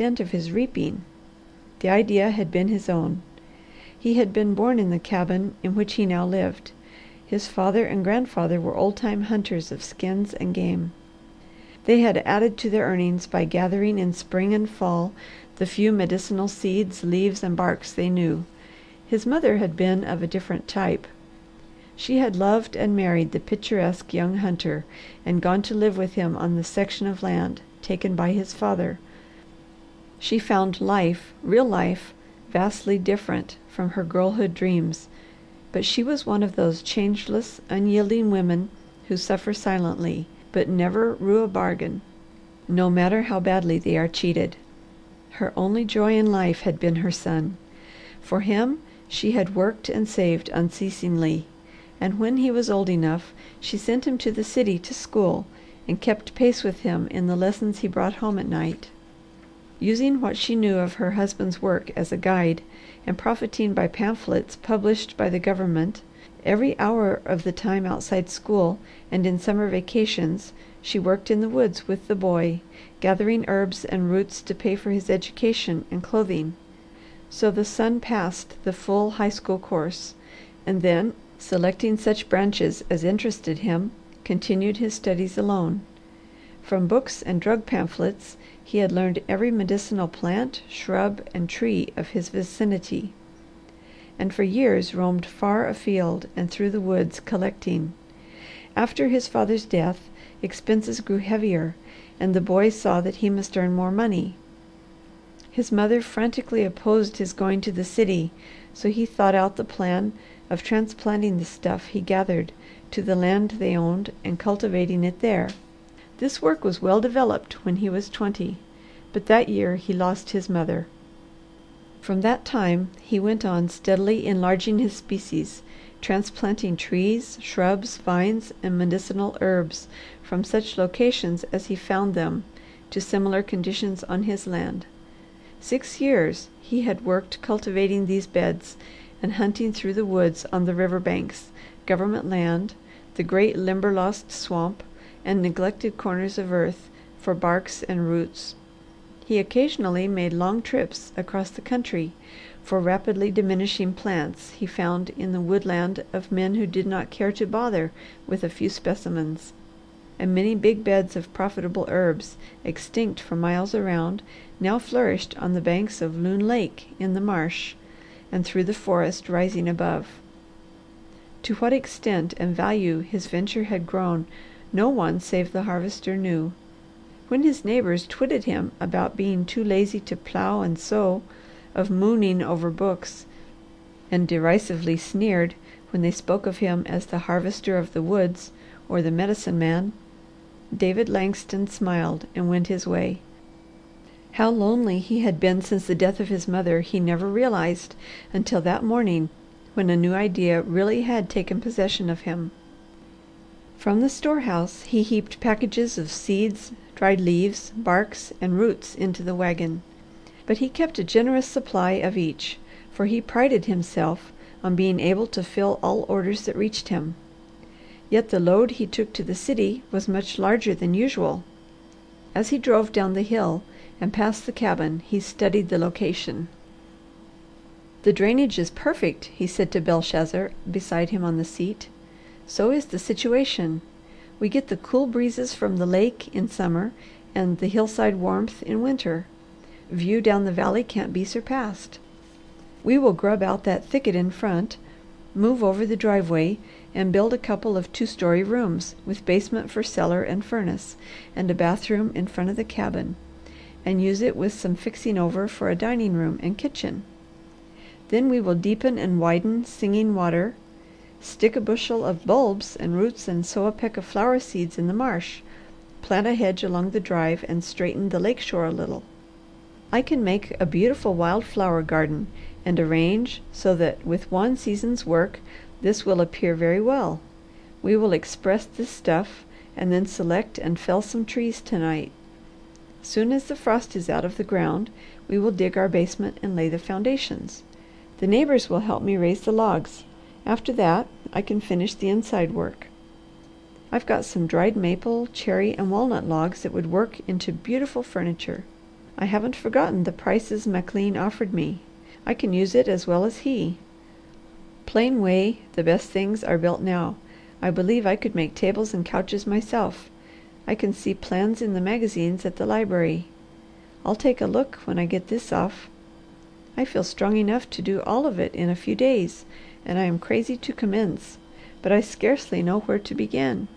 extent of his reaping. The idea had been his own. He had been born in the cabin in which he now lived. His father and grandfather were old time hunters of skins and game. They had added to their earnings by gathering in spring and fall the few medicinal seeds, leaves, and barks they knew. His mother had been of a different type. She had loved and married the picturesque young hunter and gone to live with him on the section of land taken by his father. She found life, real life, vastly different from her girlhood dreams, but she was one of those changeless, unyielding women who suffer silently, but never rue a bargain, no matter how badly they are cheated. Her only joy in life had been her son. For him she had worked and saved unceasingly, and when he was old enough she sent him to the city to school and kept pace with him in the lessons he brought home at night. Using what she knew of her husband's work as a guide, and profiting by pamphlets published by the government, every hour of the time outside school and in summer vacations she worked in the woods with the boy, gathering herbs and roots to pay for his education and clothing. So the son passed the full high school course, and then, selecting such branches as interested him, continued his studies alone. From books and drug pamphlets he had learned every medicinal plant, shrub, and tree of his vicinity, and for years roamed far afield and through the woods collecting. After his father's death, expenses grew heavier, and the boy saw that he must earn more money. His mother frantically opposed his going to the city, so he thought out the plan of transplanting the stuff he gathered to the land they owned and cultivating it there. This work was well developed when he was 20, but that year he lost his mother. From that time he went on steadily enlarging his species, transplanting trees, shrubs, vines, and medicinal herbs from such locations as he found them to similar conditions on his land. 6 years he had worked cultivating these beds and hunting through the woods on the river banks, government land, the great Limberlost swamp, and neglected corners of earth for barks and roots. He occasionally made long trips across the country for rapidly diminishing plants he found in the woodland of men who did not care to bother with a few specimens, and many big beds of profitable herbs, extinct for miles around, now flourished on the banks of Loon Lake in the marsh, and through the forest rising above. To what extent and value his venture had grown no one save the Harvester knew. When his neighbours twitted him about being too lazy to plow and sow, of mooning over books, and derisively sneered when they spoke of him as the Harvester of the woods or the Medicine Man, David Langston smiled and went his way. How lonely he had been since the death of his mother he never realized until that morning when a new idea really had taken possession of him. From the storehouse he heaped packages of seeds, dried leaves, barks, and roots into the wagon, but he kept a generous supply of each, for he prided himself on being able to fill all orders that reached him. Yet the load he took to the city was much larger than usual. As he drove down the hill and past the cabin he studied the location. "The drainage is perfect," he said to Belshazzar beside him on the seat. "So is the situation. We get the cool breezes from the lake in summer and the hillside warmth in winter. View down the valley can't be surpassed. We will grub out that thicket in front, move over the driveway, and build a couple of 2-story rooms with basement for cellar and furnace, and a bathroom in front of the cabin, and use it with some fixing over for a dining room and kitchen. Then we will deepen and widen Singing Water, stick a bushel of bulbs and roots and sow a peck of flower seeds in the marsh, plant a hedge along the drive and straighten the lake shore a little. I can make a beautiful wild flower garden and arrange so that with one season's work this will appear very well. We will express this stuff and then select and fell some trees tonight. Soon as the frost is out of the ground, we will dig our basement and lay the foundations. The neighbours will help me raise the logs. After that, I can finish the inside work. I've got some dried maple, cherry, and walnut logs that would work into beautiful furniture. I haven't forgotten the prices McLean offered me. I can use it as well as he. Plain way the best things are built now. I believe I could make tables and couches myself. I can see plans in the magazines at the library. I'll take a look when I get this off. I feel strong enough to do all of it in a few days, and I am crazy to commence, but I scarcely know where to begin.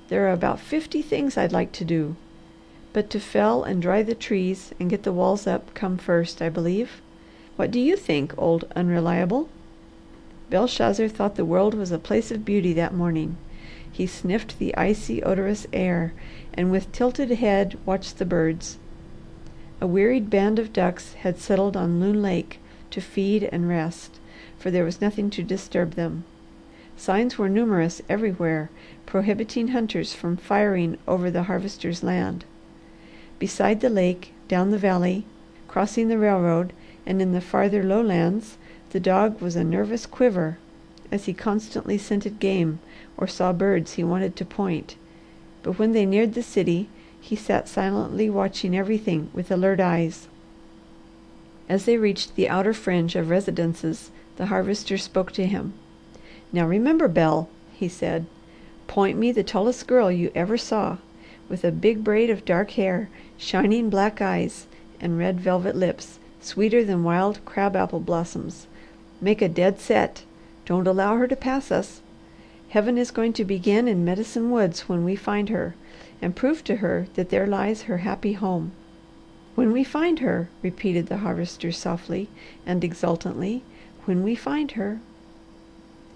There are about 50 things I'd like to do, but to fell and dry the trees and get the walls up come first, I believe. What do you think, old Unreliable?" Belshazzar thought the world was a place of beauty that morning. He sniffed the icy, odorous air, and with tilted head watched the birds. A wearied band of ducks had settled on Loon Lake to feed and rest, for there was nothing to disturb them. Signs were numerous everywhere, prohibiting hunters from firing over the Harvester's land. Beside the lake, down the valley, crossing the railroad, and in the farther lowlands, the dog was a nervous quiver as he constantly scented game or saw birds he wanted to point, but when they neared the city he sat silently watching everything with alert eyes. As they reached the outer fringe of residences, the Harvester spoke to him. "Now remember, Bel," he said. "Point me the tallest girl you ever saw, with a big braid of dark hair, shining black eyes, and red velvet lips, sweeter than wild crab apple blossoms. Make a dead set. Don't allow her to pass us. Heaven is going to begin in Medicine Woods when we find her, and prove to her that there lies her happy home." "When we find her," repeated the Harvester softly and exultantly. "When we find her."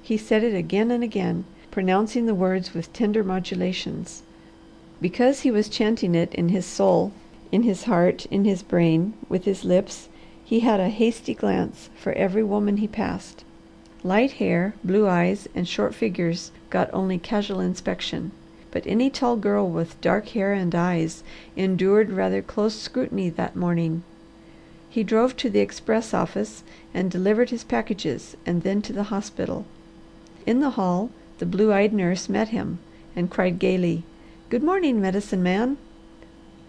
He said it again and again, pronouncing the words with tender modulations. Because he was chanting it in his soul, in his heart, in his brain, with his lips, he had a hasty glance for every woman he passed. Light hair, blue eyes, and short figures got only casual inspection, but any tall girl with dark hair and eyes endured rather close scrutiny that morning. He drove to the express office and delivered his packages, and then to the hospital. In the hall the blue-eyed nurse met him and cried gaily, "Good morning, Medicine Man."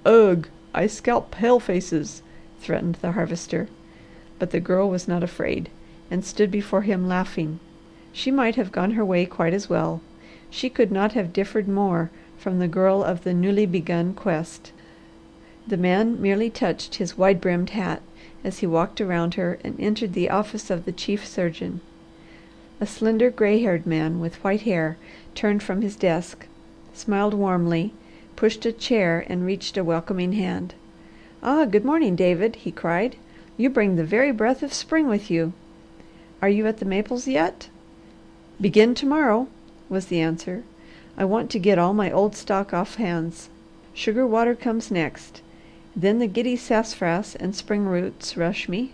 "Ugh! I scalp palefaces," threatened the Harvester, but the girl was not afraid, and stood before him laughing. She might have gone her way quite as well. She could not have differed more from the girl of the newly begun quest. The man merely touched his wide-brimmed hat as he walked around her and entered the office of the chief surgeon. A slender, gray-haired man with white hair turned from his desk, smiled warmly, pushed a chair, and reached a welcoming hand. "Ah, good morning, David," he cried. "You bring the very breath of spring with you. Are you at the maples yet?" "Begin to morrow," was the answer. "I want to get all my old stock off hands. Sugar water comes next. Then the giddy sassafras and spring roots rush me,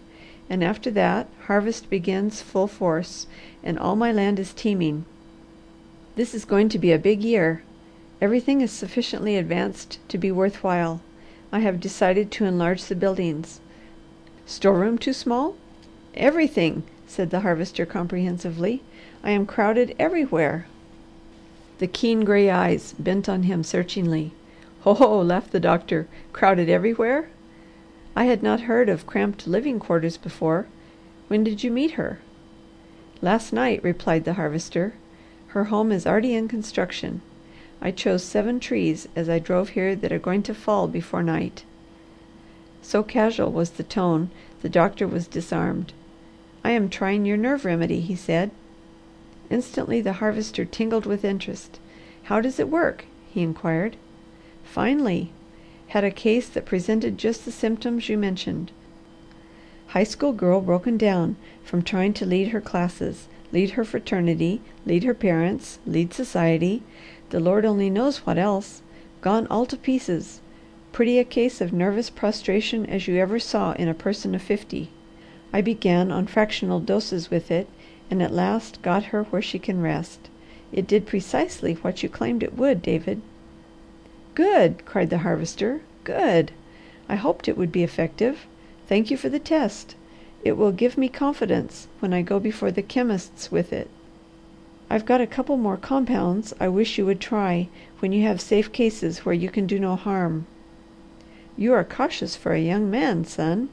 and after that harvest begins full force, and all my land is teeming. This is going to be a big year. Everything is sufficiently advanced to be worth while. I have decided to enlarge the buildings." "Storeroom too small?" "Everything," said the Harvester comprehensively. "I am crowded everywhere." The keen gray eyes bent on him searchingly. "Ho, ho!" laughed the doctor. "Crowded everywhere? I had not heard of cramped living quarters before. When did you meet her?" "Last night," replied the Harvester. "Her home is already in construction. I chose 7 trees as I drove here that are going to fall before night." So casual was the tone, the doctor was disarmed. "I am trying your nerve remedy," he said. Instantly the Harvester tingled with interest. "How does it work?" he inquired. "Finely. Had a case that presented just the symptoms you mentioned. High school girl broken down from trying to lead her classes, lead her fraternity, lead her parents, lead society, the Lord only knows what else. Gone all to pieces. Pretty a case of nervous prostration as you ever saw in a person of 50. I began on fractional doses with it, and at last got her where she can rest. It did precisely what you claimed it would, David." "Good!" cried the Harvester. "Good! I hoped it would be effective. Thank you for the test. It will give me confidence when I go before the chemists with it. I've got a couple more compounds I wish you would try when you have safe cases where you can do no harm." "You are cautious for a young man, son."